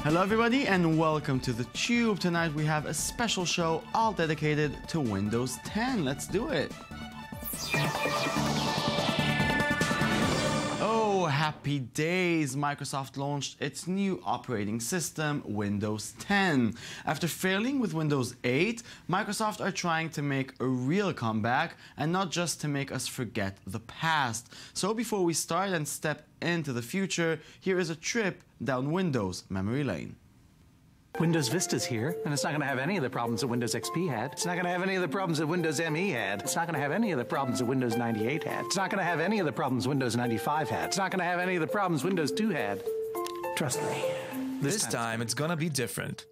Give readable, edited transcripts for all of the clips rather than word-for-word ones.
Hello everybody and welcome to the Tube. Tonight we have a special show all dedicated to Windows 10. Let's do it. Oh, happy days! Microsoft launched its new operating system, Windows 10. After failing with Windows 8, Microsoft are trying to make a real comeback and not just to make us forget the past. So before we start and step into the future, here is a trip down Windows memory lane. Windows Vista's here, and it's not going to have any of the problems that Windows XP had. It's not going to have any of the problems that Windows ME had. It's not going to have any of the problems that Windows 98 had. It's not going to have any of the problems Windows 95 had. It's not going to have any of the problems Windows 2 had. Trust me. This time it's going to be different.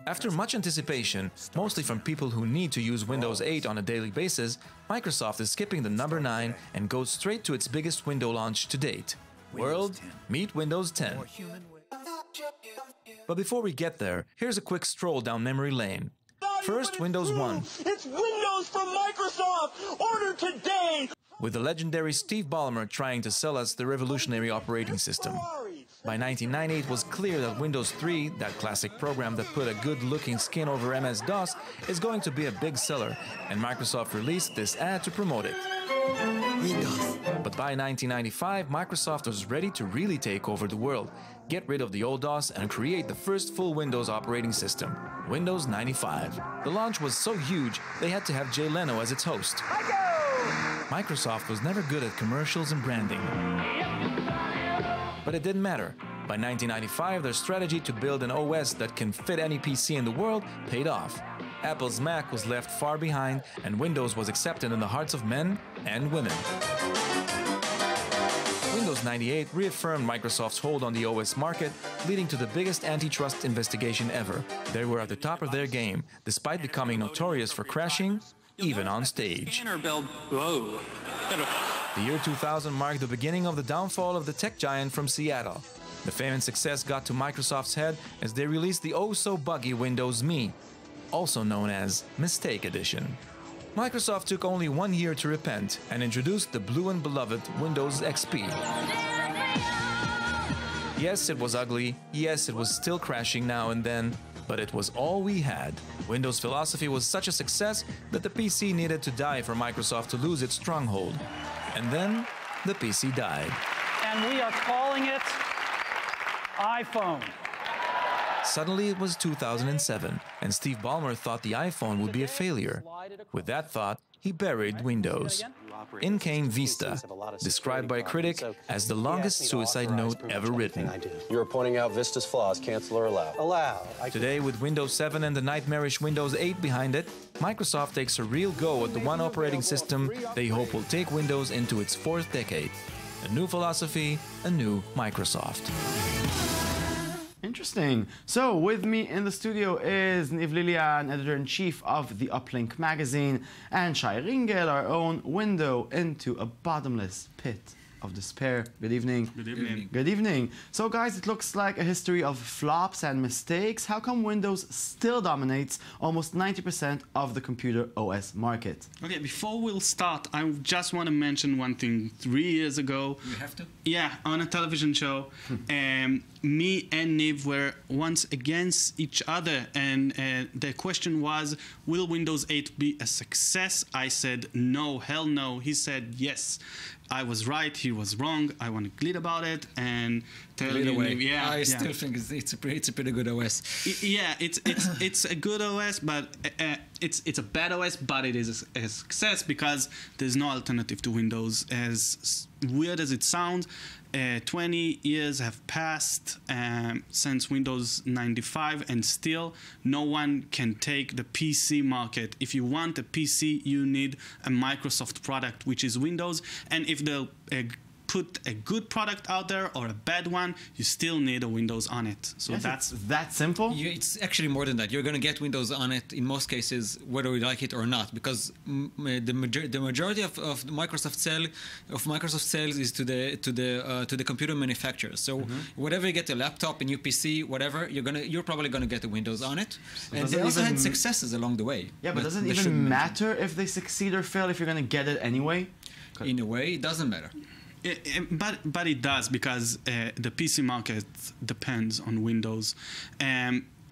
After much anticipation, mostly from people who need to use Windows 8 on a daily basis, Microsoft is skipping the number 9 and goes straight to its biggest window launch to date. World, meet Windows 10. But before we get there, here's a quick stroll down memory lane. First, Windows 1. It's Windows from Microsoft! Order today! With the legendary Steve Ballmer trying to sell us the revolutionary operating system. By 1998, it was clear that Windows 3, that classic program that put a good-looking skin over MS-DOS, is going to be a big seller, and Microsoft released this ad to promote it. Windows. But by 1995, Microsoft was ready to really take over the world, get rid of the old DOS and create the first full Windows operating system, Windows 95. The launch was so huge, they had to have Jay Leno as its host. Microsoft was never good at commercials and branding. But it didn't matter. By 1995, their strategy to build an OS that can fit any PC in the world paid off. Apple's Mac was left far behind, and Windows was accepted in the hearts of men and women. Windows 98 reaffirmed Microsoft's hold on the OS market, leading to the biggest antitrust investigation ever. They were at the top of their game, despite becoming notorious for crashing, even on stage. The year 2000 marked the beginning of the downfall of the tech giant from Seattle. The fame and success got to Microsoft's head as they released the oh-so-buggy Windows ME, also known as Mistake Edition. Microsoft took only 1 year to repent and introduced the blue and beloved Windows XP. Yes, it was ugly, yes, it was still crashing now and then, but it was all we had. Windows' philosophy was such a success that the PC needed to die for Microsoft to lose its stronghold. And then, the PC died. And we are calling it iPhone. Suddenly it was 2007, and Steve Ballmer thought the iPhone would be a failure. With that thought, he buried Windows. In came Vista, described by a critic as the longest suicide note ever written. You are pointing out Vista's flaws. Cancel or allow? Allow. Today, with Windows 7 and the nightmarish Windows 8 behind it, Microsoft takes a real go at the one operating system they hope will take Windows into its 4th decade. A new philosophy, a new Microsoft. Interesting. So with me in the studio is Niv Lilian, editor-in-chief of the Uplink magazine, and Shai Ringel, our own window into a bottomless pit of despair. Good evening. Good evening. Good evening. So guys, it looks like a history of flops and mistakes. How come Windows still dominates almost 90% of the computer OS market? Okay, before we'll start, I just want to mention one thing. 3 years ago... You have to? Yeah, on a television show, me and Niv were once against each other, and the question was, will Windows 8 be a success? I said, no, hell no. He said, yes. I was right, he was wrong. I want to glitch about it and tell you, Niv, yeah. I still think it's a pretty good OS. Yeah, it's a good OS, but it's a bad OS, but it is a success because there's no alternative to Windows. As weird as it sounds, 20 years have passed since Windows 95, and still no one can take the PC market. If you want a PC, you need a Microsoft product, which is Windows, and if they'll put a good product out there or a bad one, you still need a Windows on it. So Yes, that's it's that simple. It's actually more than that. You're going to get Windows on it in most cases, whether you like it or not, because the majority of the Microsoft sales is to the computer manufacturers. So whatever you get, a laptop, a new PC, whatever, you're probably going to get a Windows on it. And they also had successes along the way. Yeah, but does it even matter if they succeed or fail if you're going to get it anyway? In a way, it doesn't matter. But it does, because the PC market depends on Windows.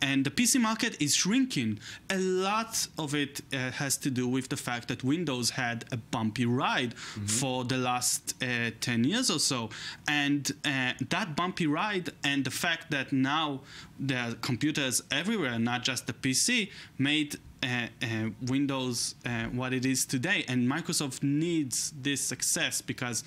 And the PC market is shrinking. A lot of it has to do with the fact that Windows had a bumpy ride for the last 10 years or so. And that bumpy ride and the fact that now there are computers everywhere, not just the PC, made Windows what it is today. And Microsoft needs this success, because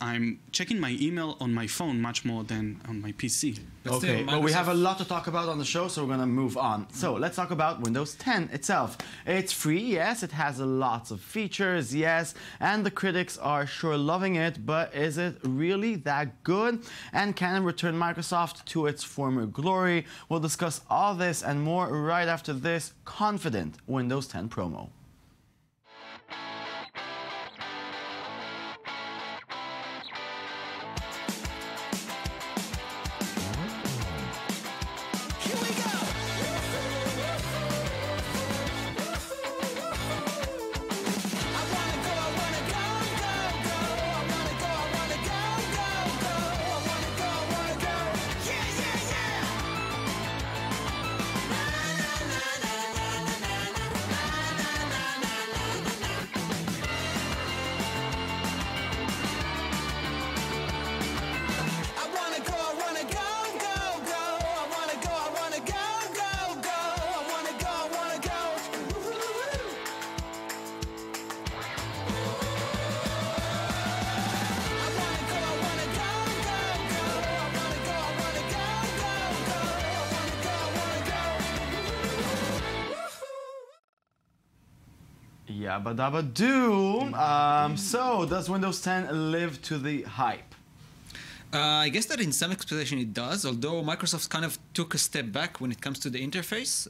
I'm checking my email on my phone much more than on my PC. Okay, but we have a lot to talk about on the show, so we're going to move on. So let's talk about Windows 10 itself. It's free, yes, it has lots of features, yes, and the critics are sure loving it, but is it really that good? And can it return Microsoft to its former glory? We'll discuss all this and more right after this confident Windows 10 promo. Yabba dabba doo. So, does Windows 10 live to the hype? I guess that in some explanation it does, although Microsoft kind of took a step back when it comes to the interface.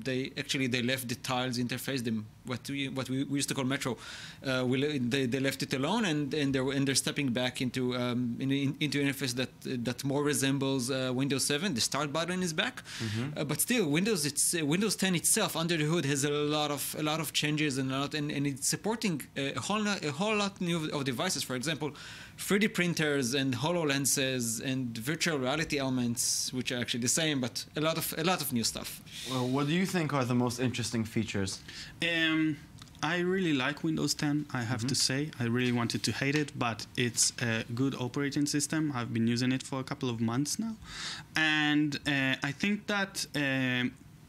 They left the tiles interface, what we used to call Metro. They left it alone, and they're stepping back into into an interface that more resembles Windows 7. The start button is back, but still Windows 10 itself under the hood has a lot of changes and it's supporting a whole lot new of devices. For example, 3D printers and HoloLenses and virtual reality elements, which are actually the same, but a lot of new stuff. Well, what do you think are the most interesting features? I really like Windows 10, I have to say. I really wanted to hate it, but it's a good operating system. I've been using it for a couple of months now. And I think that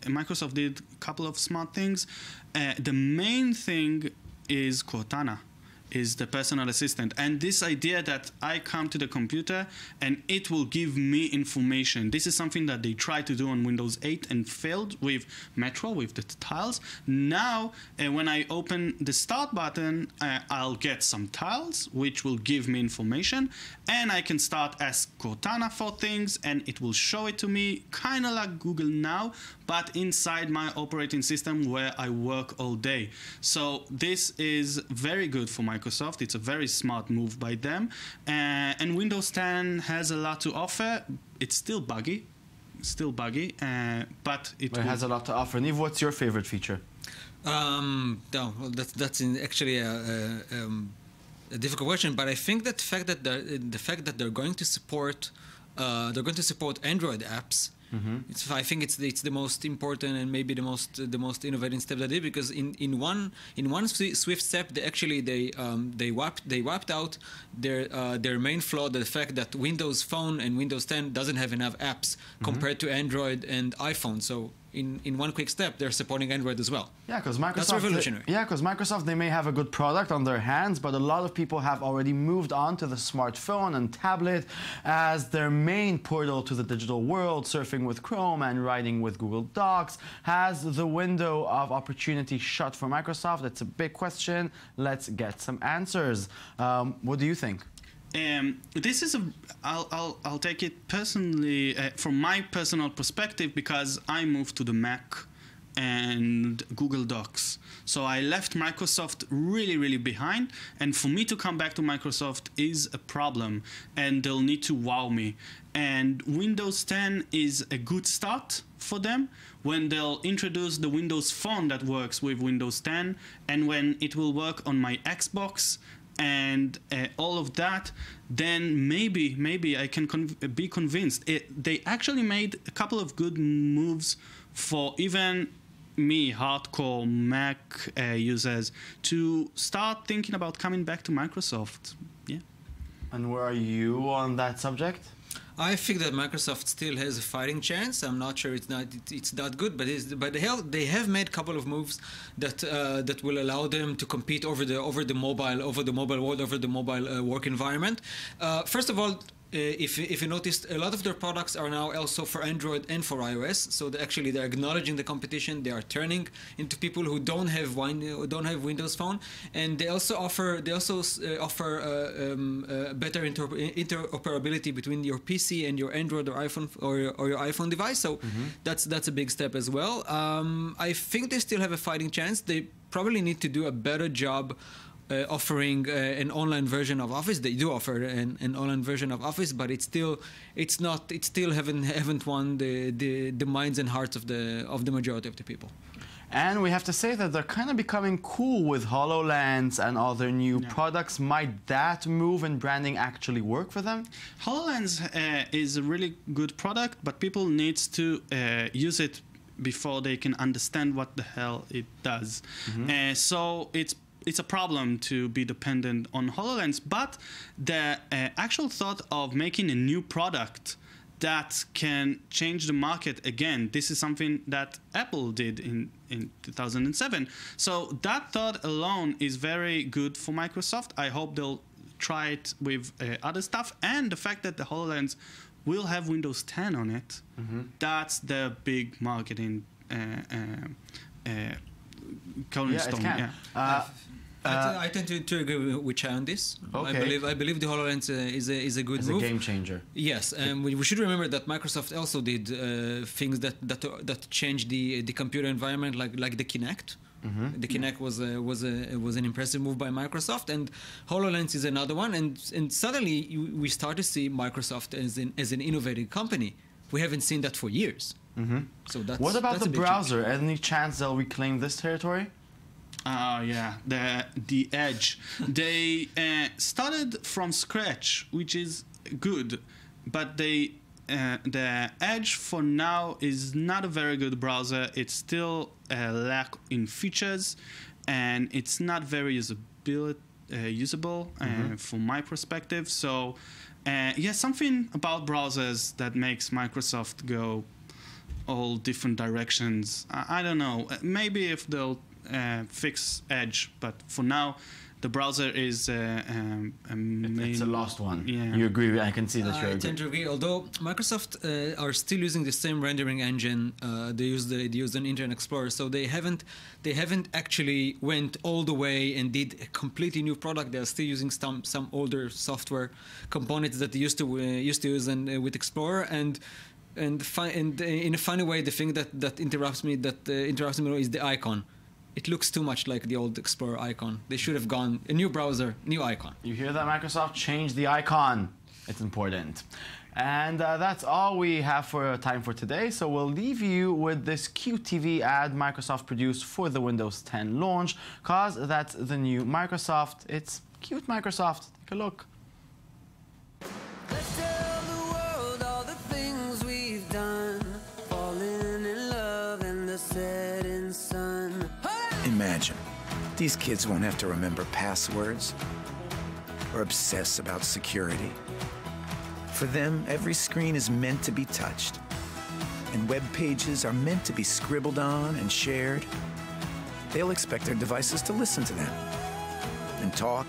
Microsoft did a couple of smart things. The main thing is Cortana, is the personal assistant, and this idea that I come to the computer and it will give me information. This is something that they tried to do on Windows 8 and failed with Metro, with the tiles. Now, when I open the start button, I'll get some tiles which will give me information, and I can start ask Cortana for things and it will show it to me, kind of like Google Now, but inside my operating system where I work all day. So this is very good for Microsoft. It's a very smart move by them. And Windows 10 has a lot to offer. It's still buggy, but it has a lot to offer. Niv, what's your favorite feature? No, well, that's actually a difficult question. But I think that the fact that they're going to support Android apps. I think it's the most important and maybe the most innovative step they did, because in one swift step they wiped out their main flaw, the fact that Windows Phone and Windows 10 doesn't have enough apps compared to Android and iPhone. So in one quick step, they're supporting Android as well. Yeah, because Microsoft. That's revolutionary. Because Microsoft, they may have a good product on their hands, but a lot of people have already moved on to the smartphone and tablet as their main portal to the digital world. Surfing with Chrome and writing with Google Docs. Has the window of opportunity shut for Microsoft? That's a big question. Let's get some answers. What do you think? This is I'll take it personally from my personal perspective, because I moved to the Mac and Google Docs. So I left Microsoft really behind, and for me to come back to Microsoft is a problem, and they'll need to wow me. And Windows 10 is a good start for them when they'll introduce the Windows Phone that works with Windows 10, and when it will work on my Xbox. and all of that, then maybe I can be convinced. They actually made a couple of good moves for even me, hardcore Mac users, to start thinking about coming back to Microsoft. Yeah. And where are you on that subject? I think that Microsoft still has a fighting chance. I'm not sure it's that good, but they have made a couple of moves that will allow them to compete over the mobile world, over the mobile work environment. First of all, if you noticed, a lot of their products are now also for Android and for iOS. So they're acknowledging the competition. They are turning into people who don't have Windows Phone, and they also offer better interoperability between your PC and your Android or iPhone or your iPhone device. So that's a big step as well. I think they still have a fighting chance. They probably need to do a better job offering an online version of Office. They do offer an online version of Office, but it still haven't won the minds and hearts of the majority of the people. And we have to say that they're kind of becoming cool with HoloLens and all their new products. Might that move and branding actually work for them? HoloLens is a really good product, but people need to use it before they can understand what the hell it does. So it's a problem to be dependent on HoloLens, but the actual thought of making a new product that can change the market again, this is something that Apple did in 2007. So that thought alone is very good for Microsoft. I hope they'll try it with other stuff, and the fact that the HoloLens will have Windows 10 on it, that's the big marketing cornerstone. I tend to agree with Chai on this. Okay. I believe the HoloLens is a good move. It's a game changer. Yes, and we should remember that Microsoft also did things that changed the computer environment, like the Kinect. The Kinect was an impressive move by Microsoft, and HoloLens is another one. And suddenly we start to see Microsoft as an innovative company. We haven't seen that for years. So what about that's the a big browser? change. Any chance they'll reclaim this territory? Yeah, the Edge. They started from scratch, which is good, but the Edge for now is not a very good browser. It's still a lack in features, and it's not very usable from my perspective. So, yeah, something about browsers that makes Microsoft go all different directions. I don't know. Maybe if they'll fix Edge, but for now the browser is it's a lost one. Yeah. You agree? I can see that you I agree. tend to agree. Although Microsoft are still using the same rendering engine, they use an Internet Explorer, so they haven't actually went all the way and did a completely new product. They are still using some older software components that they used to use with Explorer, and in a funny way, the thing that interrupts me is the icon. It looks too much like the old Explorer icon. They should have gone a new browser, new icon. You hear that, Microsoft? Change the icon. It's important. And that's all we have for time for today. So we'll leave you with this cute TV ad Microsoft produced for the Windows 10 launch, cause that's the new Microsoft. It's cute Microsoft. Take a look. Let's tell the world all the things we've done, falling in love in the setting sun. Imagine, these kids won't have to remember passwords or obsess about security. For them, every screen is meant to be touched, and web pages are meant to be scribbled on and shared. They'll expect their devices to listen to them and talk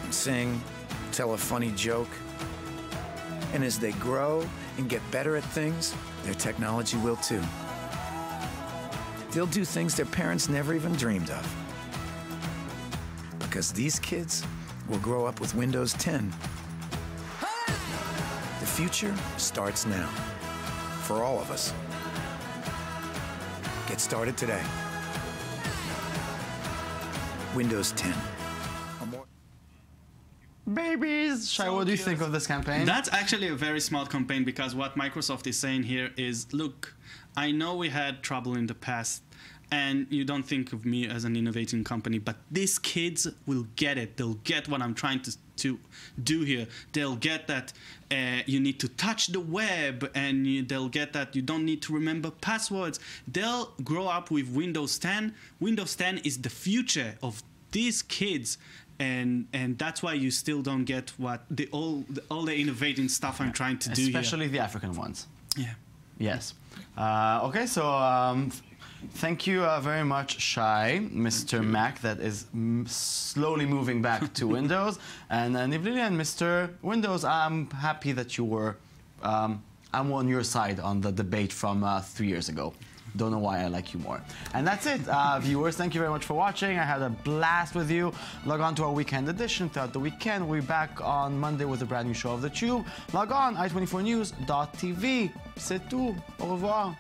and sing, tell a funny joke. And as they grow and get better at things, their technology will too. They'll do things their parents never even dreamed of. Because these kids will grow up with Windows 10. The future starts now, for all of us. Get started today. Windows 10. Babies! Shai, what do you think of this campaign? That's actually a very smart campaign, because what Microsoft is saying here is, look, I know we had trouble in the past, and you don't think of me as an innovating company, but these kids will get it. They'll get what I'm trying to do here. They'll get that you need to touch the web, and they'll get that you don't need to remember passwords. They'll grow up with Windows 10. Windows 10 is the future of these kids, and that's why you still don't get what all the innovating stuff I'm trying to do here. Especially the African ones. Yeah. Yes. Okay, so thank you very much, Shai, Mr. Mac, that is slowly moving back to Windows, and Nivlili and Mr. Windows. I'm happy that you were. I'm on your side on the debate from 3 years ago. Don't know why I like you more. And that's it, viewers. Thank you very much for watching. I had a blast with you. Log on to our weekend edition throughout the weekend. We'll be back on Monday with a brand new show of The Tube. Log on, i24news.tv. C'est tout. Au revoir.